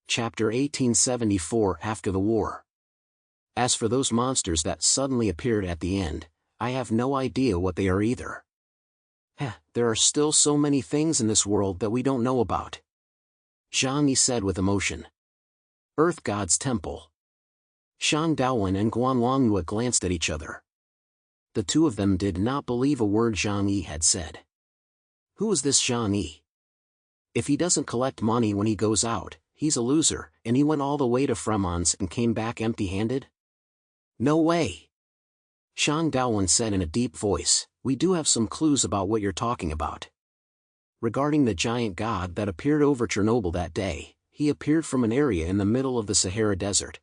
Chapter 1874. After the war. As for those monsters that suddenly appeared at the end, I have no idea what they are either. There are still so many things in this world that we don't know about. Jangi said with emotion. Earth God's Temple. Shan Daowen and Guanlongyue glanced at each other. The two of them did not believe a word Zhang Yi had said. Who is this Zhang Yi? If he doesn't collect money when he goes out, he's a loser, and he went all the way to Fremons and came back empty-handed? No way! Shan Daowen said in a deep voice, we do have some clues about what you're talking about. Regarding the giant god that appeared over Chernobyl that day, he appeared from an area in the middle of the Sahara Desert.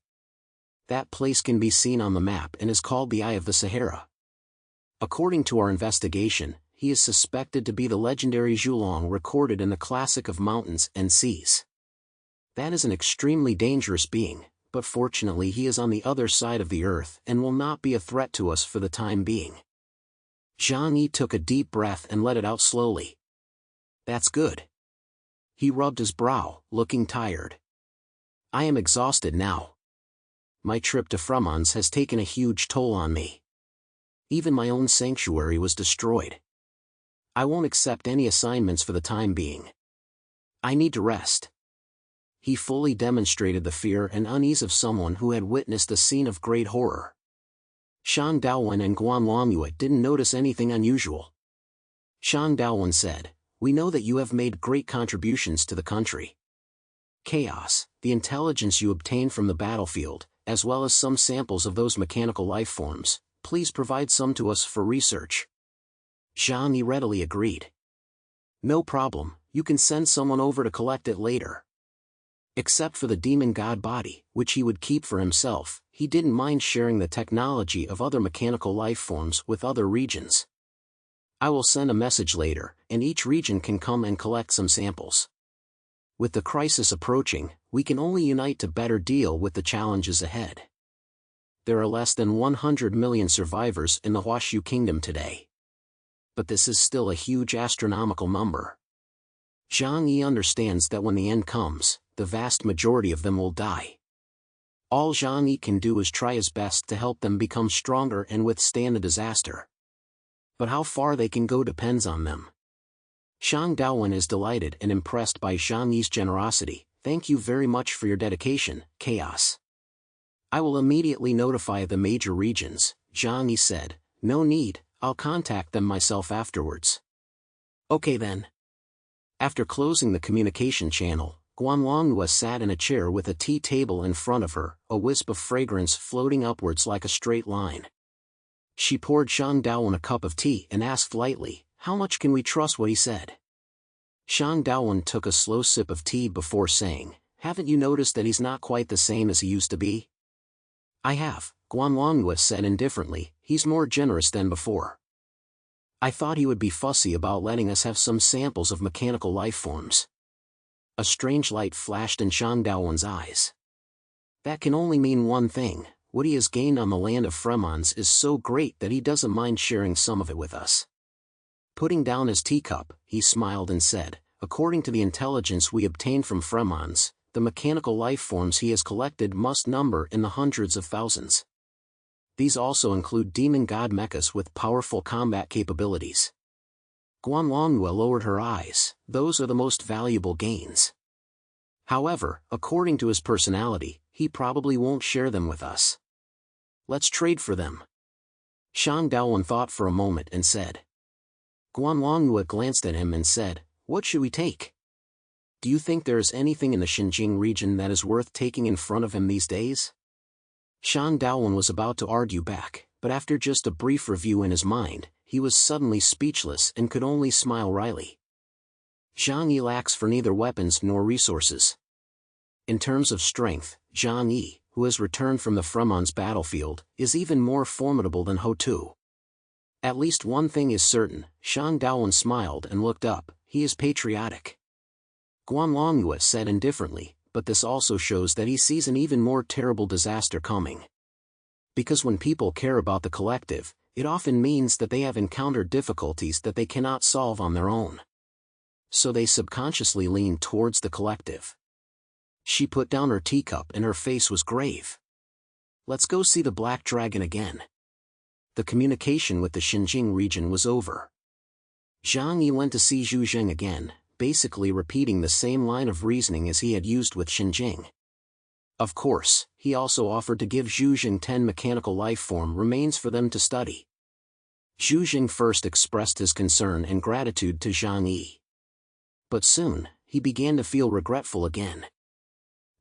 That place can be seen on the map and is called the Eye of the Sahara. According to our investigation, he is suspected to be the legendary Zhulong recorded in the Classic of Mountains and Seas. That is an extremely dangerous being, but fortunately he is on the other side of the earth and will not be a threat to us for the time being. Zhang Yi took a deep breath and let it out slowly. That's good. He rubbed his brow, looking tired. I am exhausted now. My trip to Fremons has taken a huge toll on me. Even my own sanctuary was destroyed. I won't accept any assignments for the time being. I need to rest. He fully demonstrated the fear and unease of someone who had witnessed a scene of great horror. Shan Daowen and Guanlongyue didn't notice anything unusual. Shan Daowen said, we know that you have made great contributions to the country. Chaos, the intelligence you obtained from the battlefield, as well as some samples of those mechanical life forms, please provide some to us for research. Zhang Yi readily agreed. No problem, you can send someone over to collect it later. Except for the demon god body, which he would keep for himself, he didn't mind sharing the technology of other mechanical life forms with other regions. I will send a message later, and each region can come and collect some samples. With the crisis approaching, we can only unite to better deal with the challenges ahead. There are less than 100 million survivors in the Huashu Kingdom today. But this is still a huge astronomical number. Zhang Yi understands that when the end comes, the vast majority of them will die. All Zhang Yi can do is try his best to help them become stronger and withstand the disaster. But how far they can go depends on them. Shan Daowen is delighted and impressed by Zhang Yi's generosity. Thank you very much for your dedication, Chaos. I will immediately notify the major regions, Zhang Yi said. No need, I'll contact them myself afterwards. Okay then. After closing the communication channel, Guanlongyue sat in a chair with a tea table in front of her, a wisp of fragrance floating upwards like a straight line. She poured Shan Daowen a cup of tea and asked lightly, how much can we trust what he said? Shan Daowen took a slow sip of tea before saying, haven't you noticed that he's not quite the same as he used to be? I have, Guanlongyue said indifferently, he's more generous than before. I thought he would be fussy about letting us have some samples of mechanical life forms. A strange light flashed in Shan Daowen's eyes. That can only mean one thing, what he has gained on the land of Fremons is so great that he doesn't mind sharing some of it with us. Putting down his teacup, he smiled and said, according to the intelligence we obtained from Fremons, the mechanical life forms he has collected must number in the hundreds of thousands. These also include demon god mechas with powerful combat capabilities. Guanlongyue lowered her eyes, those are the most valuable gains. However, according to his personality, he probably won't share them with us. Let's trade for them. Shan Daowen thought for a moment and said. Guanlongyue glanced at him and said, what should we take? Do you think there is anything in the Xinjiang region that is worth taking in front of him these days? Shan Daowen was about to argue back, but after just a brief review in his mind, he was suddenly speechless and could only smile wryly. Zhang Yi lacks for neither weapons nor resources. In terms of strength, Zhang Yi, who has returned from the Fremons battlefield, is even more formidable than Ho Tu. At least one thing is certain, Shan Daowen smiled and looked up, he is patriotic. Guanlongyue said indifferently, but this also shows that he sees an even more terrible disaster coming. Because when people care about the collective, it often means that they have encountered difficulties that they cannot solve on their own. So they subconsciously lean towards the collective. She put down her teacup and her face was grave. Let's go see the Black Dragon again. The communication with the Xinjiang region was over. Zhang Yi went to see Zhu Zheng again, basically repeating the same line of reasoning as he had used with Xinjiang. Of course, he also offered to give Zhu Zheng 10 mechanical life form remains for them to study. Zhu Zheng first expressed his concern and gratitude to Zhang Yi. But soon, he began to feel regretful again.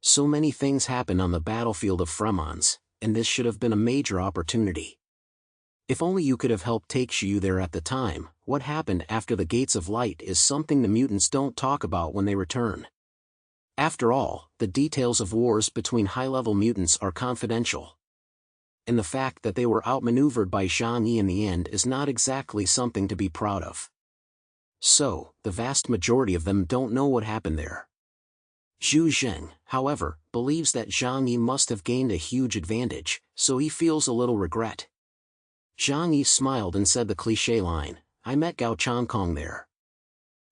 So many things happen on the battlefield of Fremons, and this should have been a major opportunity. If only you could have helped take Xiu there at the time. What happened after the Gates of Light is something the mutants don't talk about when they return. After all, the details of wars between high-level mutants are confidential. And the fact that they were outmaneuvered by Zhang Yi in the end is not exactly something to be proud of. So, the vast majority of them don't know what happened there. Zhu Zheng, however, believes that Zhang Yi must have gained a huge advantage, so he feels a little regret. Zhang Yi smiled and said the cliché line, "I met Gao Changkong there."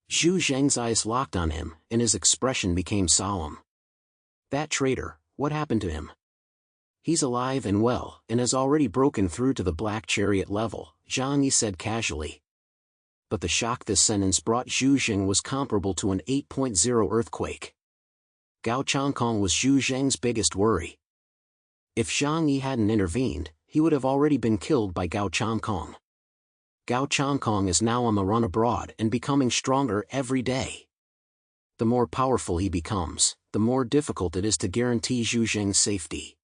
Zhu Zheng's eyes locked on him, and his expression became solemn. That traitor, what happened to him? He's alive and well, and has already broken through to the Black Chariot level, Zhang Yi said casually. But the shock this sentence brought Zhu Zheng was comparable to an 8.0 earthquake. Gao Changkong was Zhu Zheng's biggest worry. If Zhang Yi hadn't intervened, he would have already been killed by Gao Changkong. Gao Changkong is now on the run abroad and becoming stronger every day. The more powerful he becomes, the more difficult it is to guarantee Zhu Zheng's safety.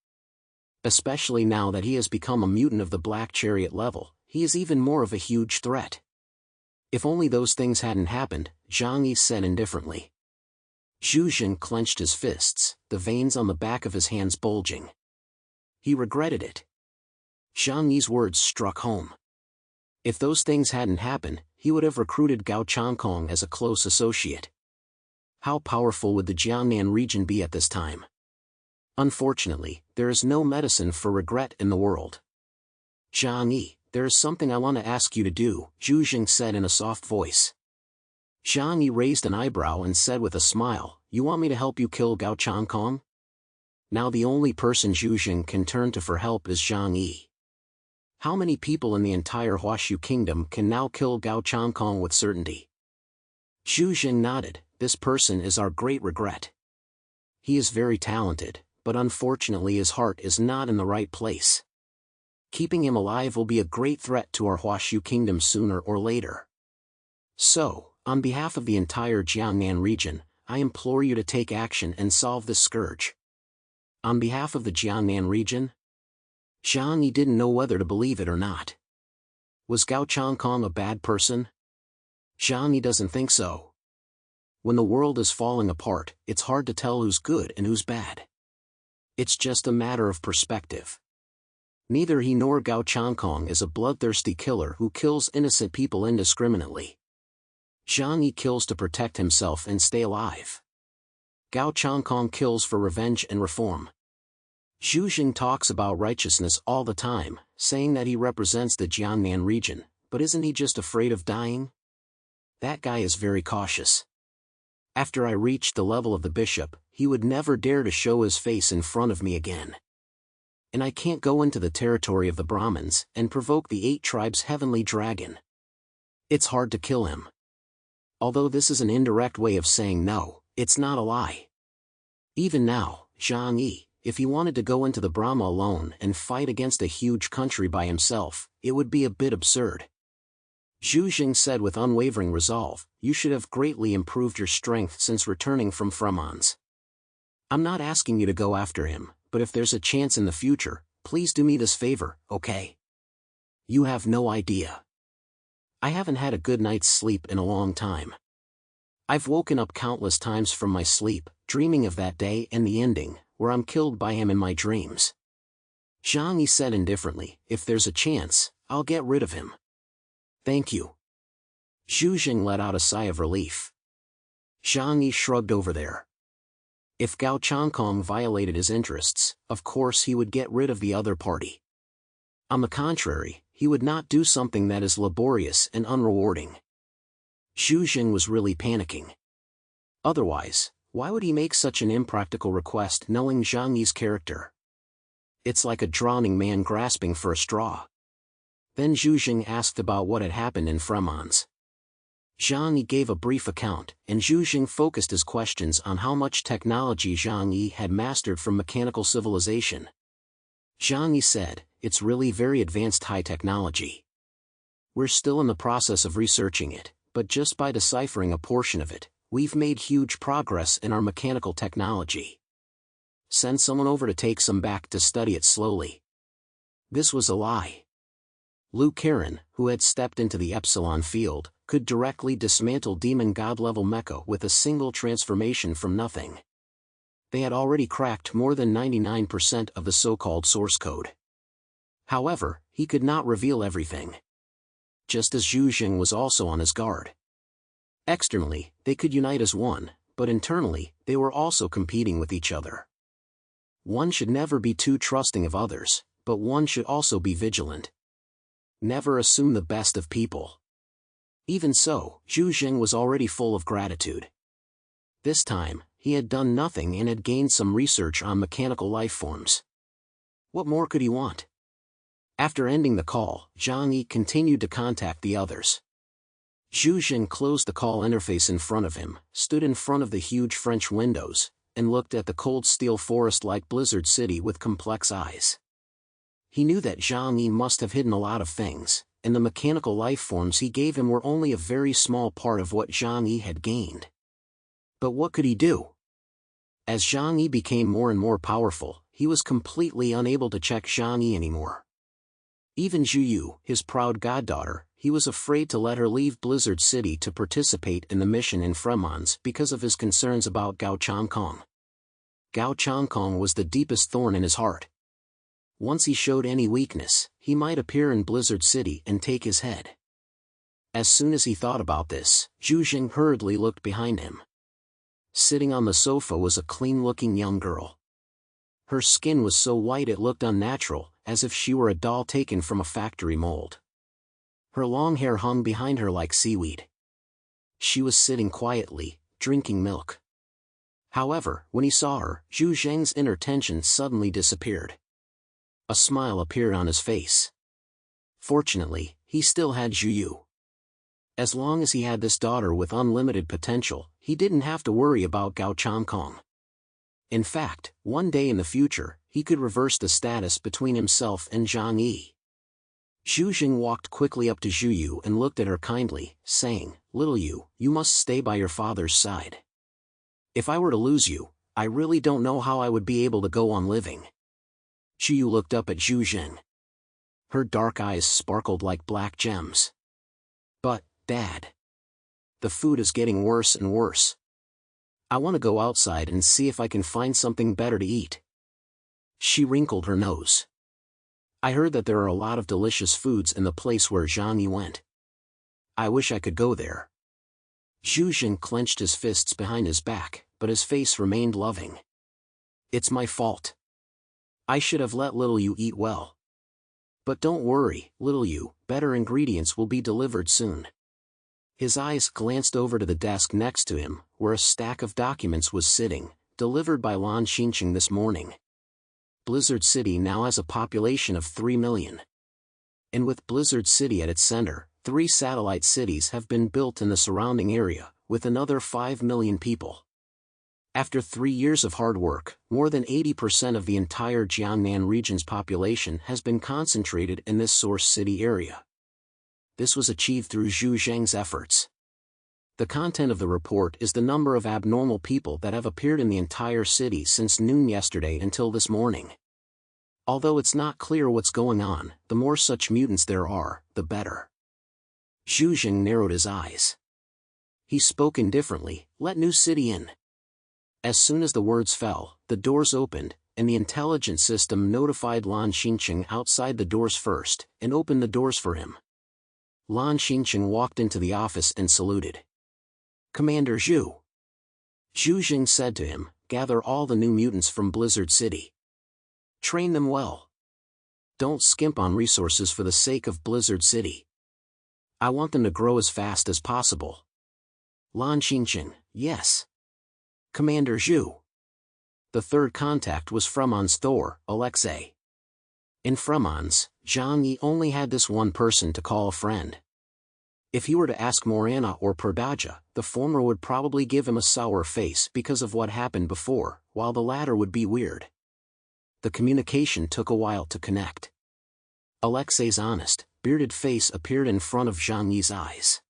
Especially now that he has become a mutant of the Black Chariot level, he is even more of a huge threat. If only those things hadn't happened, Zhang Yi said indifferently. Zhu Zheng clenched his fists, the veins on the back of his hands bulging. He regretted it. Zhang Yi's words struck home. If those things hadn't happened, he would have recruited Gao Changkong as a close associate. How powerful would the Jiangnan region be at this time? Unfortunately, there is no medicine for regret in the world. Zhang Yi, there is something I want to ask you to do, Zhu Zheng said in a soft voice. Zhang Yi raised an eyebrow and said with a smile, "You want me to help you kill Gao Changkong?" Now the only person Zhu Zheng can turn to for help is Zhang Yi. How many people in the entire Huashu kingdom can now kill Gao Changkong with certainty? Zhu Zheng nodded. This person is our great regret. He is very talented, but unfortunately his heart is not in the right place. Keeping him alive will be a great threat to our Huashu kingdom sooner or later. So, on behalf of the entire Jiangnan region, I implore you to take action and solve this scourge. On behalf of the Jiangnan region? Zhang Yi didn't know whether to believe it or not. Was Gao Changkong a bad person? Zhang Yi doesn't think so. When the world is falling apart, it's hard to tell who's good and who's bad. It's just a matter of perspective. Neither he nor Gao Changkong is a bloodthirsty killer who kills innocent people indiscriminately. Zhang Yi kills to protect himself and stay alive. Gao Changkong kills for revenge and reform. Zhu Zheng talks about righteousness all the time, saying that he represents the Jiangnan region, but isn't he just afraid of dying? That guy is very cautious. After I reached the level of the bishop, he would never dare to show his face in front of me again. And I can't go into the territory of the Brahmins and provoke the 8 tribes' heavenly dragon. It's hard to kill him. Although this is an indirect way of saying no, it's not a lie. Even now, Zhang Yi, if he wanted to go into the Brahma alone and fight against a huge country by himself, it would be a bit absurd. Zhu Zheng said with unwavering resolve, "You should have greatly improved your strength since returning from Fremons. I'm not asking you to go after him, but if there's a chance in the future, please do me this favor, okay? You have no idea. I haven't had a good night's sleep in a long time. I've woken up countless times from my sleep, dreaming of that day and the ending, where I'm killed by him in my dreams." Zhang Yi said indifferently, "If there's a chance, I'll get rid of him." "Thank you." Zhu Zheng let out a sigh of relief. Zhang Yi shrugged over there. If Gao Changkong violated his interests, of course he would get rid of the other party. On the contrary, he would not do something that is laborious and unrewarding. Zhu Zheng was really panicking. Otherwise, Why would he make such an impractical request knowing Jangi's character? It's like a drowning man grasping for a straw. Then Zhu Jing asked about what had happened in Fremons. Zhang Yi gave a brief account, and Zhu Jing focused his questions on how much technology Zhang Yi had mastered from mechanical civilization. Zhang Yi said, "It's really very advanced high technology. We're still in the process of researching it, but just by deciphering a portion of it, we've made huge progress in our mechanical technology. Send someone over to take some back to study it slowly." This was a lie. Liu Karen, who had stepped into the Epsilon field, could directly dismantle demon god-level mecha with a single transformation from nothing. They had already cracked more than 99% of the so-called source code. However, he could not reveal everything. Just as Zhu Jing was also on his guard. Externally, they could unite as one, but internally, they were also competing with each other. One should never be too trusting of others, but one should also be vigilant. Never assume the best of people. Even so, Zhu Jing was already full of gratitude. This time, he had done nothing and had gained some research on mechanical life forms. What more could he want? After ending the call, Zhang Yi continued to contact the others. Zhu Jing closed the call interface in front of him, stood in front of the huge French windows, and looked at the cold steel forest-like Blizzard City with complex eyes. He knew that Zhang Yi must have hidden a lot of things, and the mechanical life forms he gave him were only a very small part of what Zhang Yi had gained. But what could he do? As Zhang Yi became more and more powerful, he was completely unable to check Zhang Yi anymore. Even Zhu Yu, his proud goddaughter, he was afraid to let her leave Blizzard City to participate in the mission in Fremons because of his concerns about Gao Changkong. Gao Changkong was the deepest thorn in his heart. Once he showed any weakness, he might appear in Blizzard City and take his head. As soon as he thought about this, Zhu Jing hurriedly looked behind him. Sitting on the sofa was a clean-looking young girl. Her skin was so white it looked unnatural, as if she were a doll taken from a factory mold. Her long hair hung behind her like seaweed. She was sitting quietly, drinking milk. However, when he saw her, Zhu Jing's inner tension suddenly disappeared. A smile appeared on his face. Fortunately, he still had Zhu Yu. As long as he had this daughter with unlimited potential, he didn't have to worry about Gao Changkong. In fact, one day in the future, he could reverse the status between himself and Zhang Yi. Zhu Jing walked quickly up to Zhu Yu and looked at her kindly, saying, "Little Yu, you must stay by your father's side. If I were to lose you, I really don't know how I would be able to go on living." Zhu Yu looked up at Zhu Jing. Her dark eyes sparkled like black gems. "But, Dad, the food is getting worse and worse. I want to go outside and see if I can find something better to eat." She wrinkled her nose. "I heard that there are a lot of delicious foods in the place where Zhang Yi went. I wish I could go there." Zhu Jing clenched his fists behind his back, but his face remained loving. "It's my fault. I should have let little Yu eat well. But don't worry, little Yu, better ingredients will be delivered soon." His eyes glanced over to the desk next to him, where a stack of documents was sitting, delivered by Lan Xinqing this morning. Blizzard City now has a population of 3 million. And with Blizzard City at its center, 3 satellite cities have been built in the surrounding area, with another 5 million people. After 3 years of hard work, more than 80% of the entire Jiangnan region's population has been concentrated in this source city area. This was achieved through Zhu Jing's efforts. The content of the report is the number of abnormal people that have appeared in the entire city since noon yesterday until this morning. Although it's not clear what's going on, the more such mutants there are, the better. Zhu Jing narrowed his eyes. He spoke indifferently, "Let new city in." As soon as the words fell, the doors opened, and the intelligence system notified Lan Xinqing outside the doors first, and opened the doors for him. Lan Xinqing walked into the office and saluted. "Commander Zhu." Zhu Jing said to him, "Gather all the new mutants from Blizzard City. Train them well. Don't skimp on resources for the sake of Blizzard City. I want them to grow as fast as possible." Lan Xinqing, "Yes. Commander Zhu. The third contact was Fremon's Thor, Alexei. In Fremon's, Jangi only had this one person to call a friend. If he were to ask Morana or Perdaja, the former would probably give him a sour face because of what happened before, while the latter would be weird. The communication took a while to connect. Alexei's honest, bearded face appeared in front of Jangi's eyes.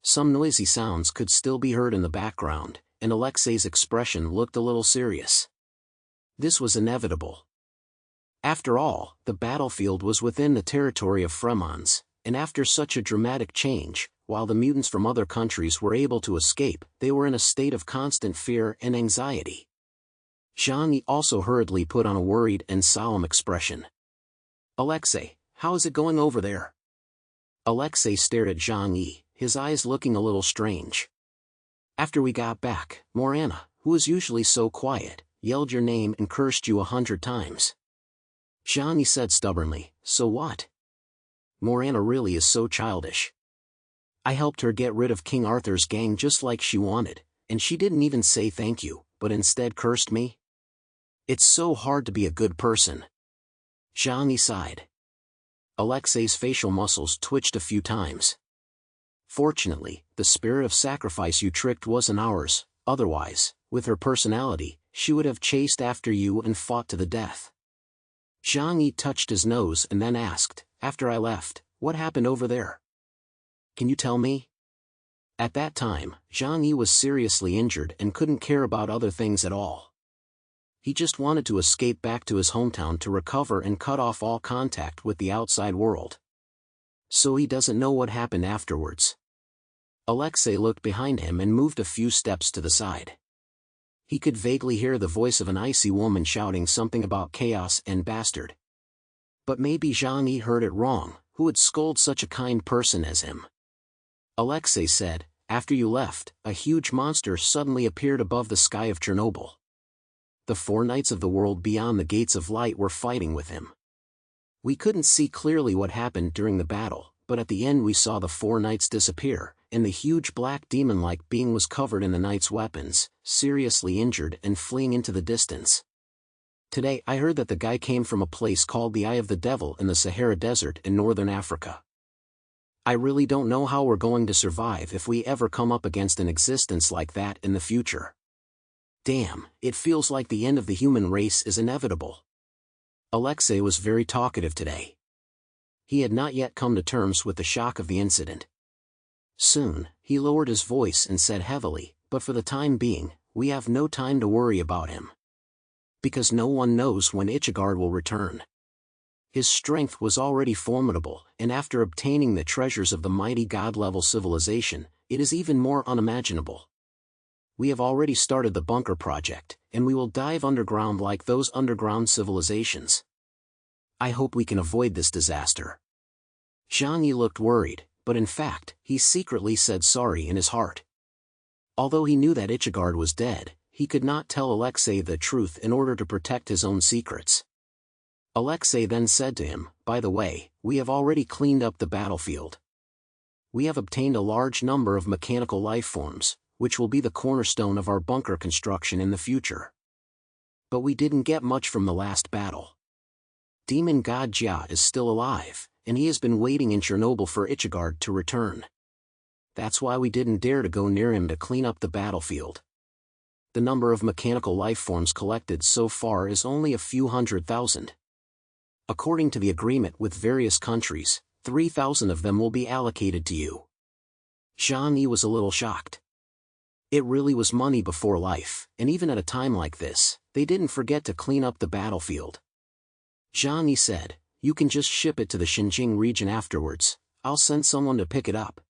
Some noisy sounds could still be heard in the background, and Alexei's expression looked a little serious. This was inevitable. After all, the battlefield was within the territory of Fremons, and after such a dramatic change, while the mutants from other countries were able to escape, they were in a state of constant fear and anxiety. Jangi also hurriedly put on a worried and solemn expression. Alexei, how is it going over there? Alexei stared at Jangi, his eyes looking a little strange. After we got back, Morana, who is usually so quiet, yelled your name and cursed you 100 times. Jangi said stubbornly, so what? Morana really is so childish. I helped her get rid of King Arthur's gang just like she wanted, and she didn't even say thank you, but instead cursed me? It's so hard to be a good person. Jangi sighed. Alexei's facial muscles twitched a few times. Fortunately, the spirit of sacrifice you tricked wasn't ours, otherwise, with her personality, she would have chased after you and fought to the death. Jangi touched his nose and then asked, after I left, what happened over there? Can you tell me? At that time, Jangi was seriously injured and couldn't care about other things at all. He just wanted to escape back to his hometown to recover and cut off all contact with the outside world. So he doesn't know what happened afterwards. Alexei looked behind him and moved a few steps to the side. He could vaguely hear the voice of an icy woman shouting something about chaos and bastard. But maybe Jangi heard it wrong, who would scold such a kind person as him? Alexei said, after you left, a huge monster suddenly appeared above the sky of Chernobyl. The 4 knights of the world beyond the gates of light were fighting with him. We couldn't see clearly what happened during the battle, but at the end we saw the 4 knights disappear, and the huge black demon-like being was covered in the knights' weapons, seriously injured and fleeing into the distance. Today I heard that the guy came from a place called the Eye of the Devil in the Sahara Desert in northern Africa. I really don't know how we're going to survive if we ever come up against an existence like that in the future. Damn, it feels like the end of the human race is inevitable. Alexei was very talkative today. He had not yet come to terms with the shock of the incident. Soon, he lowered his voice and said heavily, but for the time being, we have no time to worry about him. Because no one knows when Ichigard will return. His strength was already formidable, and after obtaining the treasures of the mighty god-level civilization, it is even more unimaginable. We have already started the bunker project, and we will dive underground like those underground civilizations. I hope we can avoid this disaster. Jangi looked worried, but in fact, he secretly said sorry in his heart. Although he knew that Ichigard was dead, he could not tell Alexei the truth in order to protect his own secrets. Alexei then said to him, by the way, we have already cleaned up the battlefield. We have obtained a large number of mechanical life forms, which will be the cornerstone of our bunker construction in the future. But we didn't get much from the last battle. Demon God Jia is still alive, and he has been waiting in Chernobyl for Ichigard to return. That's why we didn't dare to go near him to clean up the battlefield. The number of mechanical life forms collected so far is only a few 100,000. According to the agreement with various countries, 3,000 of them will be allocated to you. Jangi was a little shocked. It really was money before life, and even at a time like this, they didn't forget to clean up the battlefield. Jangi said, you can just ship it to the Xinjiang region afterwards, I'll send someone to pick it up.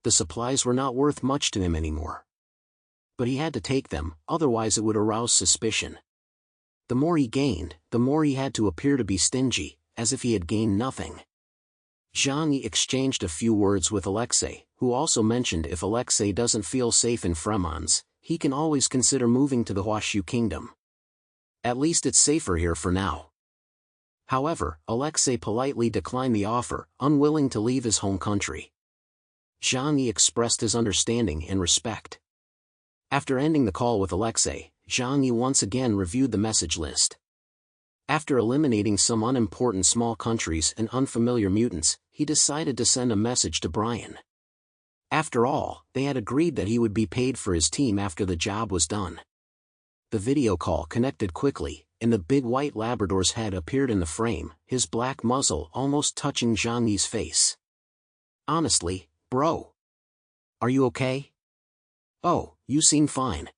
The supplies were not worth much to him anymore. But he had to take them, otherwise it would arouse suspicion. The more he gained, the more he had to appear to be stingy, as if he had gained nothing. Jangi exchanged a few words with Alexei, who also mentioned if Alexei doesn't feel safe in Fremons, he can always consider moving to the Huashu kingdom. At least it's safer here for now. However, Alexei politely declined the offer, unwilling to leave his home country. Jangi expressed his understanding and respect. After ending the call with Alexei, Jangi once again reviewed the message list. After eliminating some unimportant small countries and unfamiliar mutants, he decided to send a message to Brian. After all, they had agreed that he would be paid for his team after the job was done. The video call connected quickly, and the big white Labrador's head appeared in the frame, his black muzzle almost touching Zhangyi's face. "Honestly, bro. Are you okay?" "Oh, you seem fine."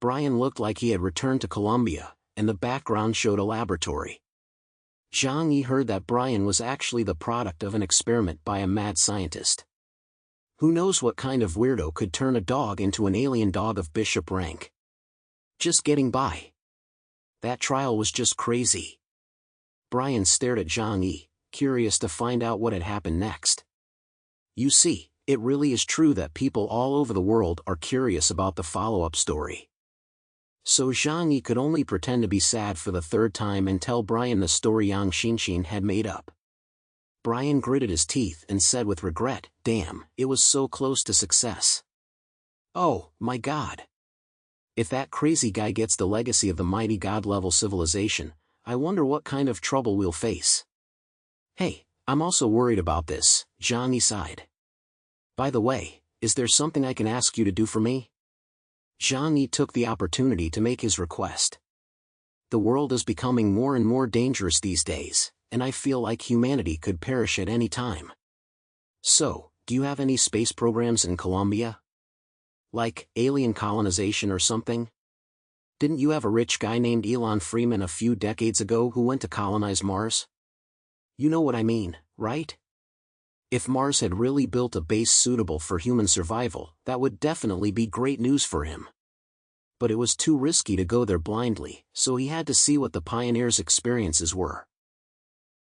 Brian looked like he had returned to Colombia, and the background showed a laboratory. Jangi heard that Brian was actually the product of an experiment by a mad scientist. Who knows what kind of weirdo could turn a dog into an alien dog of bishop rank? Just getting by. That trial was just crazy. Brian stared at Jangi, curious to find out what had happened next. You see, it really is true that people all over the world are curious about the follow-up story. So Jangi could only pretend to be sad for the third time and tell Brian the story Yang Xinshin had made up. Brian gritted his teeth and said with regret, "Damn, it was so close to success. Oh, my God. If that crazy guy gets the legacy of the mighty god-level civilization, I wonder what kind of trouble we'll face." "Hey, I'm also worried about this," Jangi sighed. "By the way, is there something I can ask you to do for me?" Jangi took the opportunity to make his request. The world is becoming more and more dangerous these days, and I feel like humanity could perish at any time. So, do you have any space programs in Colombia? Like alien colonization or something? Didn't you have a rich guy named Elon Freeman a few decades ago who went to colonize Mars? You know what I mean, right? If Mars had really built a base suitable for human survival, that would definitely be great news for him. But it was too risky to go there blindly, so he had to see what the pioneers' experiences were.